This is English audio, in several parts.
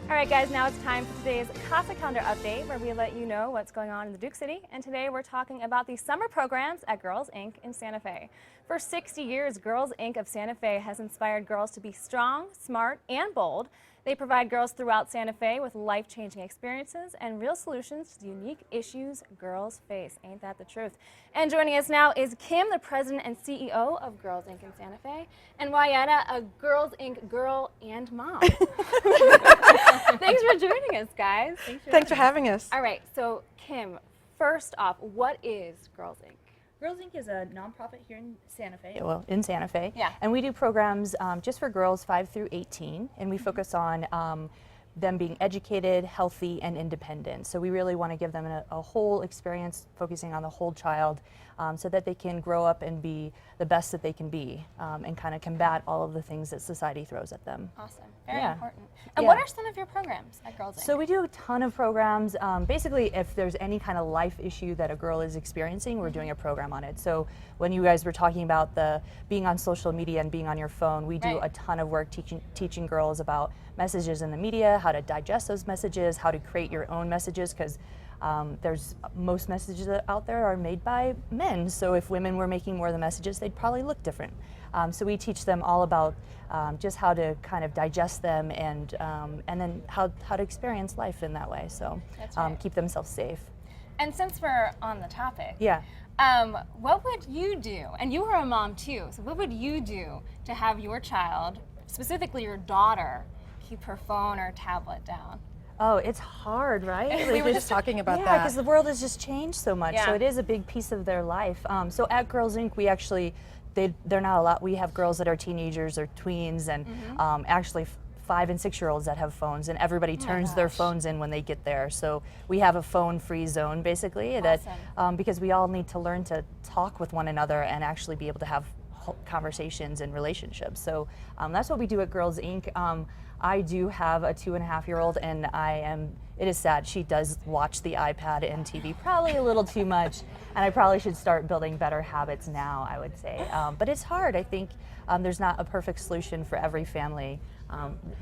All right, guys, now it's time for today's Casa Calendar update, where we let you know what's going on in the Duke City. And today we're talking about the summer programs at Girls Inc. in Santa Fe. For 60 years, Girls Inc. of Santa Fe has inspired girls to be strong, smart, and bold. They provide girls throughout Santa Fe with life-changing experiences and real solutions to the unique issues girls face. Ain't that the truth? And joining us now is Kim, the president and CEO of Girls Inc. in Santa Fe, and Wayetta, a Girls Inc. girl and mom. Thanks for joining us, guys. Thanks for having us. All right, so Kim, first off, what is Girls Inc.? Girls Inc. is a nonprofit here in Santa Fe. Well, in Santa Fe. Yeah. And we do programs just for girls 5 through 18, and we focus on them being educated, healthy, and independent. So we really want to give them a whole experience, focusing on the whole child, so that they can grow up and be the best that they can be, and kind of combat all of the things that society throws at them. Awesome. Very Yeah. important. And Yeah. what are some of your programs at Girls Inc.? So we do a ton of programs. Basically, if there's any kind of life issue that a girl is experiencing, we're doing a program on it. So when you guys were talking about the being on social media and being on your phone, we do Right. a ton of work teaching girls about messages in the media, how to digest those messages, how to create your own messages, because there's most messages that out there are made by men. So if women were making more of the messages, they'd probably look different. So we teach them all about just how to kind of digest them and then how to experience life in that way. So That's right. keep themselves safe. And since we're on the topic, Yeah. what would you do? And you were a mom too, so what would you do to have your child, specifically your daughter, keep her phone or tablet down? Oh, it's hard, right? We were just talking about yeah, that. because the world has just changed so much. Yeah. So it is a big piece of their life. So at Girls Inc., we actually, they're not a lot. We have girls that are teenagers or tweens, and actually 5 and 6-year-olds that have phones, and everybody turns their phones in when they get there. So we have a phone-free zone, basically, that because we all need to learn to talk with one another and actually be able to have conversations and relationships. So that's what we do at Girls Inc. I do have a 2.5-year-old, and it is sad, she does watch the iPad and TV probably a little too much, and I probably should start building better habits now, I would say. But it's hard. I think there's not a perfect solution for every family.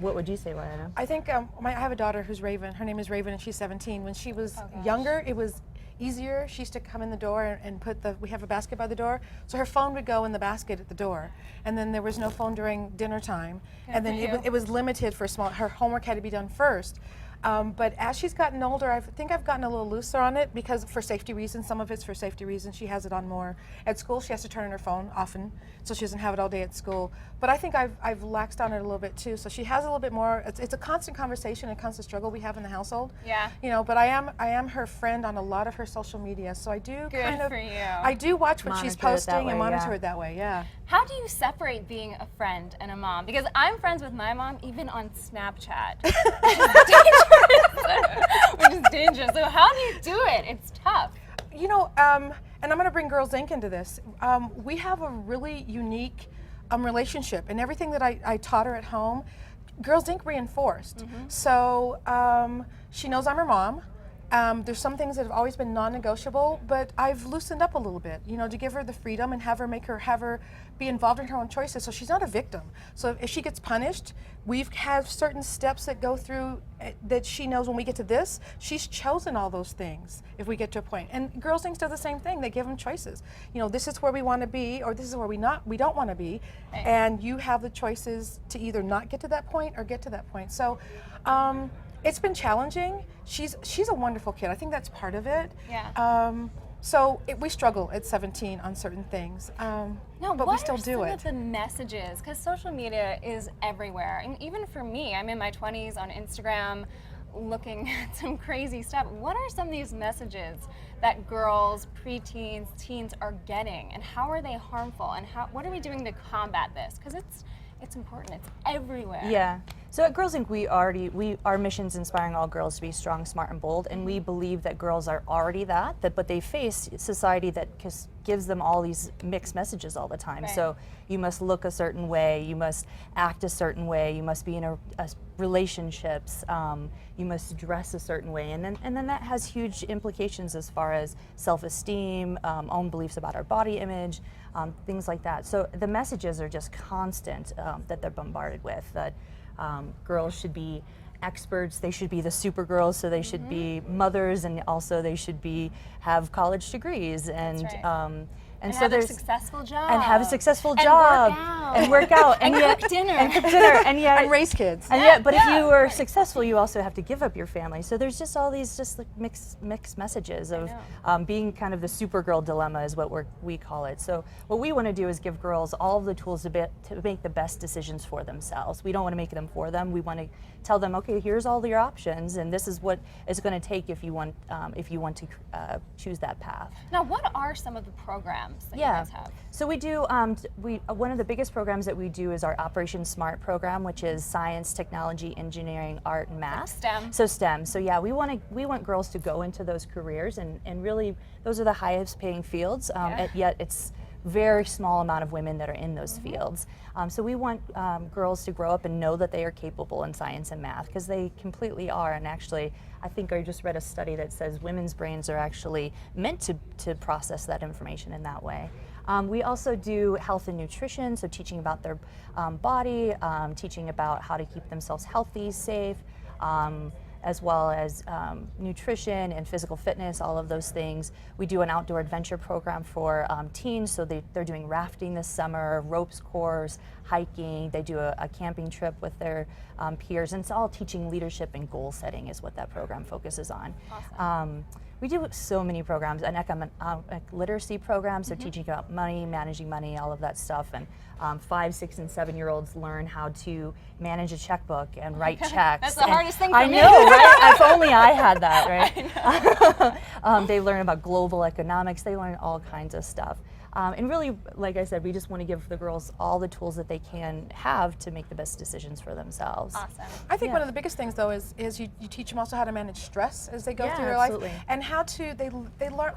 What would you say, Wayetta? I think I have a daughter who's Raven. Her name is Raven, and she's 17. When she was younger, it was easier. She used to come in the door and we have a basket by the door, so her phone would go in the basket at the door, and then there was no phone during dinner time, and then it was limited for her homework had to be done first. But as she's gotten older, I think I've gotten a little looser on it because for safety reasons, some of it's for safety reasons. She has it on more. At school, she has to turn on her phone often, so she doesn't have it all day at school. But I think I've laxed on it a little bit too, so she has a little bit more. It's a constant conversation, a constant struggle we have in the household. Yeah. You know, but I am her friend on a lot of her social media, so I do Good kind of. for you. I do watch what she's Monitor it that posting way, and monitor yeah. it that way. Yeah. How do you separate being a friend and a mom? Because I'm friends with my mom even on Snapchat, which is dangerous. So how do you do it? It's tough. You know, and I'm going to bring Girls Inc. into this. We have a really unique relationship, and everything that I taught her at home, Girls Inc. reinforced. So she knows I'm her mom. There's some things that have always been non-negotiable, but I've loosened up a little bit, you know, to give her the freedom and have her be involved in her own choices, so she's not a victim. So if she gets punished, we've had certain steps that go through that she knows when we get to this, she's chosen all those things if we get to a point. And Girls Inc. does the same thing. They give them choices. You know, this is where we want to be, or this is where we don't want to be, and you have the choices to either not get to that point or get to that point. So. It's been challenging. She's a wonderful kid. I think that's part of it. Yeah. So we struggle at 17 on certain things. But we still do What are it. some of the messages? Because social media is everywhere. And even for me, I'm in my 20s on Instagram looking at some crazy stuff. What are some of these messages that girls, preteens, teens are getting? And how are they harmful? And what are we doing to combat this? Because it's important. It's everywhere. Yeah. So at Girls Inc., our mission's inspiring all girls to be strong, smart, and bold, and we believe that girls are already but they face society that gives them all these mixed messages all the time. Right. So you must look a certain way, you must act a certain way, you must be in a relationships, you must dress a certain way, and then that has huge implications as far as self-esteem, own beliefs about our body image, things like that. So the messages are just constant that they're bombarded with, that girls should be experts. They should be the super girls, so they should be mothers, and also they should have college degrees, and right. and so have a there's successful job. and have a successful And job work out. and work out and yet cook dinner. and cook dinner and yet And raise kids. and yet, but if you are successful, you also have to give up your family. So there's just all these just like mixed messages of being kind of the Supergirl dilemma is what we call it. So what we want to do is give girls all of the tools to make the best decisions for themselves. We don't want to make them for them. We want to tell them, okay, here's all your options, and this is what it's going to take if you want to choose that path. Now, what are some of the programs that you guys have? So we do, one of the biggest programs that we do is our Operation SMART program, which is science, technology, engineering, art, and math. STEM. So STEM. So yeah, we want girls to go into those careers, and really those are the highest paying fields, yet it's very small amount of women that are in those fields. So we want girls to grow up and know that they are capable in science and math, because they completely are. And actually, I think I just read a study that says women's brains are actually meant to process that information in that way. We also do health and nutrition, so teaching about their body, teaching about how to keep themselves healthy, safe, as well as nutrition and physical fitness, all of those things. We do an outdoor adventure program for teens, so they're doing rafting this summer, ropes course, hiking. They do a camping trip with their peers, and it's all teaching leadership and goal setting is what that program focuses on. Awesome. We do so many programs, an economic literacy program, so teaching about money, managing money, all of that stuff, and 5, 6, and 7-year-olds learn how to manage a checkbook and write checks. That's the hardest thing for I me. know, right? If only I had that, right? They learn about global economics. They learn all kinds of stuff. And really, like I said, we just want to give the girls all the tools that they can have to make the best decisions for themselves. Awesome. I think one of the biggest things, though, is you teach them also how to manage stress as they go through their absolutely. life, and how to they learn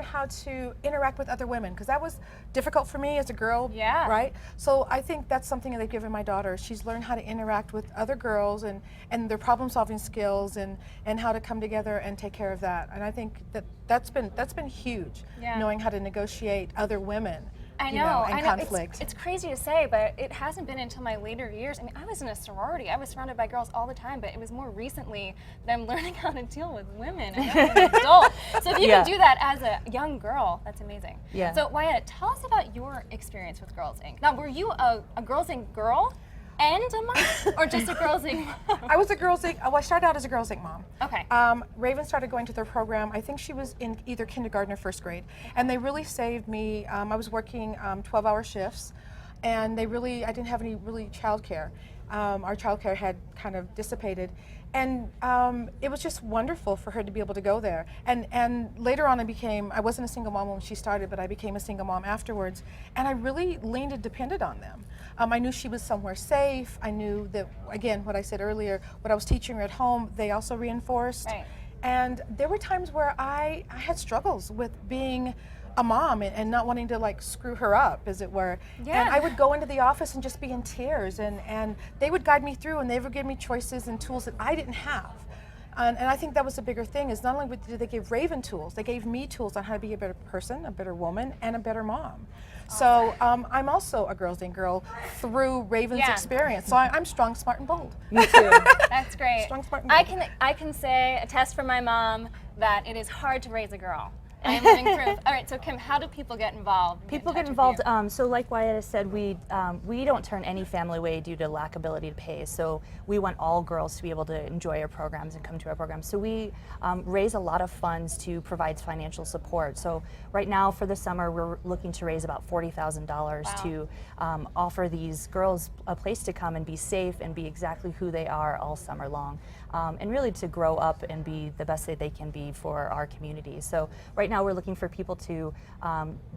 how to interact with other women, because that was difficult for me as a girl. Yeah. Right. So I think that's something that they've given my daughter. She's learned how to interact with other girls and their problem-solving skills and how to come together and take care of that. And I think that's been huge. Yeah. Knowing how to negotiate other women. I you know, and conflict. It's crazy to say, but it hasn't been until my later years. I mean, I was in a sorority. I was surrounded by girls all the time, but it was more recently that I'm learning how to deal with women and as an adult. So if you can do that as a young girl, that's amazing. Yeah. So Wyatt, tell us about your experience with Girls Inc. Now, were you a Girls Inc. girl and a mom, or just a Girls Inc. mom? I was a Girls Inc. Well, I started out as a Girls Inc. mom. Okay. Raven started going to their program. I think she was in either kindergarten or first grade, and they really saved me. I was working 12-hour shifts, and I didn't have any really childcare. Our childcare had kind of dissipated, and it was just wonderful for her to be able to go there. And later on, I wasn't a single mom when she started, but I became a single mom afterwards, and I really leaned and depended on them. I knew she was somewhere safe. I knew that, again, what I said earlier, what I was teaching her at home, they also reinforced. Right. And there were times where I had struggles with being a mom and not wanting to like screw her up, as it were. Yeah. And I would go into the office and just be in tears, and they would guide me through, and they would give me choices and tools that I didn't have. And I think that was the bigger thing, is not only did they give Raven tools, they gave me tools on how to be a better person, a better woman, and a better mom. So I'm also a Girls Inc. girl through Raven's experience. So I'm strong, smart, and bold. Me too. That's great. Strong, smart, and bold. I can say, attest from my mom, that it is hard to raise a girl. I am living proof. All right, so Kim, how do people get involved? and People in get touch involved. with you? So like Wyatt has said, we don't turn any family away due to lack ability to pay. So we want all girls to be able to enjoy our programs and come to our programs. So we raise a lot of funds to provide financial support. So right now for the summer, we're looking to raise about $40,000 to offer these girls a place to come and be safe and be exactly who they are all summer long. And really to grow up and be the best that they can be for our community. So right now we're looking for people to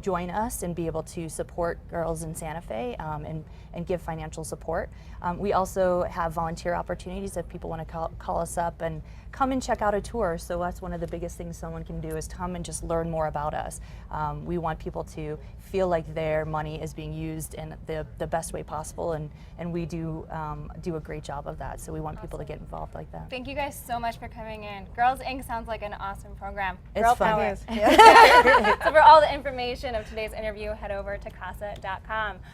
join us and be able to support girls in Santa Fe and give financial support. We also have volunteer opportunities if people want to call us up and come and check out a tour. So that's one of the biggest things someone can do, is come and just learn more about us. We want people to feel like their money is being used in the best way possible, and we do a great job of that. So we want people to get involved like that. Thank you guys so much for coming in. Girls Inc. sounds like an awesome program. It's Girl fun. power. It is. So for all the information of today's interview, head over to casa.com.